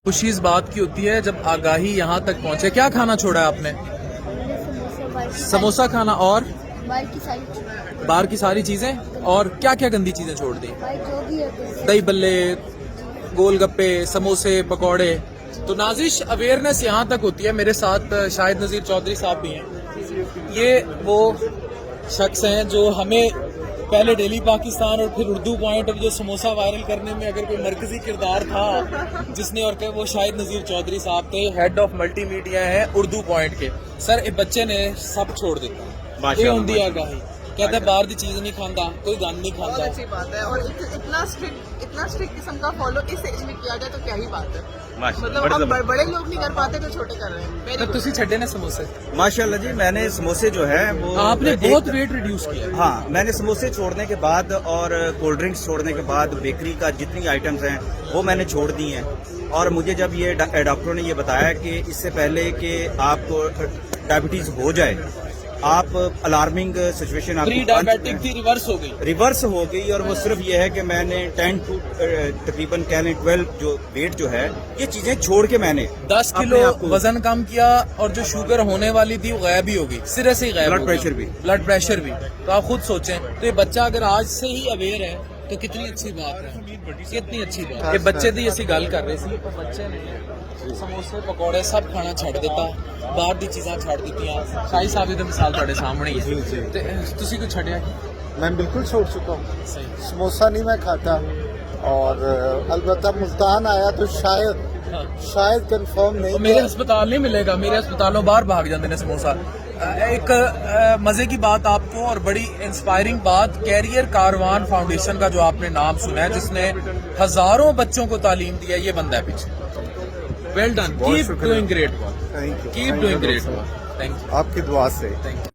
خوشی اس بات کی ہوتی ہے جب آگاہی یہاں تک پہنچے. کیا کھانا چھوڑا ہے آپ نے؟ سموسہ کھانا اور باہر کی ساری چیزیں. اور کیا کیا گندی چیزیں چھوڑ دی؟ دہی بلے، گول گپے، سموسے، پکوڑے. تو نازش اویئرنیس یہاں تک ہوتی ہے. میرے ساتھ شاہد نذیر چودھری صاحب بھی ہیں. یہ وہ شخص ہیں جو ہمیں پہلے ڈیلی پاکستان اور پھر اردو پوائنٹ اور جو سموسہ وائرل کرنے میں اگر کوئی مرکزی کردار تھا جس نے، اور کہ وہ شاہد نذیر چودھری صاحب تھے، ہیڈ آف ملٹی میڈیا ہیں اردو پوائنٹ کے. سر ایک بچے نے سب چھوڑ دیتا، یہ ہوں دی آگاہی. کہتا ہے باہر دی چیز نہیں کھانا، کوئی گند نہیں کھانا. بہت اچھی بات ہے. اور اتنا اسٹرکٹ قسم کا فالو اس ایج میں کیا جائے تو کیا ہی بات ہے. مطلب ہم بڑے لوگ نہیں کر پاتے تو چھوٹے کر رہے ہیں. تو تسی چھڈے نا سموسے؟ ماشاء اللہ جی، میں نے سموسے جو ہے وہ آپ نے بہت ویٹ ریڈیوس کیا. ہاں، میں نے سموسے چھوڑنے کے بعد اور کولڈ ڈرنکس چھوڑنے کے بعد بیکری کا جتنی آئٹمز ہیں وہ میں نے چھوڑ دی ہیں. اور مجھے جب یہ ڈاکٹروں نے یہ بتایا کہ اس سے پہلے کہ آپ کو ڈائبٹیز ہو جائے، آپ الارمنگ سچویشن پری ڈائبیٹک تھی، ریورس ہو گئی. اور وہ صرف یہ ہے کہ میں نے 10 to تقریباً 12 جو ویٹ جو ہے یہ چیزیں چھوڑ کے میں نے 10 کلو وزن کم کیا. اور جو شوگر ہونے والی تھی وہ غائب ہی ہوگی، سرے سے ہی غائب. بلڈ پریشر بھی. تو آپ خود سوچیں، تو یہ بچہ اگر آج سے ہی اویئر ہے تو کتنی اچھی بات ہے، کتنی اچھی بات ہے. یہ بچے دی اسی گل کر رہے سی. بچے نے سموسے پکوڑے سب کھانا چھڑ دیتا، باہر دی چیزاں چھڑ دیتیاں. شاہی صاحب دی مثال تھوڑے سامنے ہی ہے. تسی کوئی چھڈیا؟ میں بالکل چھوڑ چکا ہوں. سموسہ نہیں میں کھاتا. اور البتہ ملتان آیا تو شاید کنفرم نہیں. میرے ہسپتال نہیں ملے گا، میرے ہسپتالوں باہر بھاگ جاتے ہیں سموسہ. ایک مزے کی بات آپ کو اور بڑی انسپائرنگ بات، کیریئر کاروان فاؤنڈیشن کا جو آپ نے نام سنا ہے، جس نے ہزاروں بچوں کو تعلیم دی ہے، یہ بندہ ہے پیچھے. Well done, keep doing great work. Keep doing great work. Thank you. آپ کی دعا سے.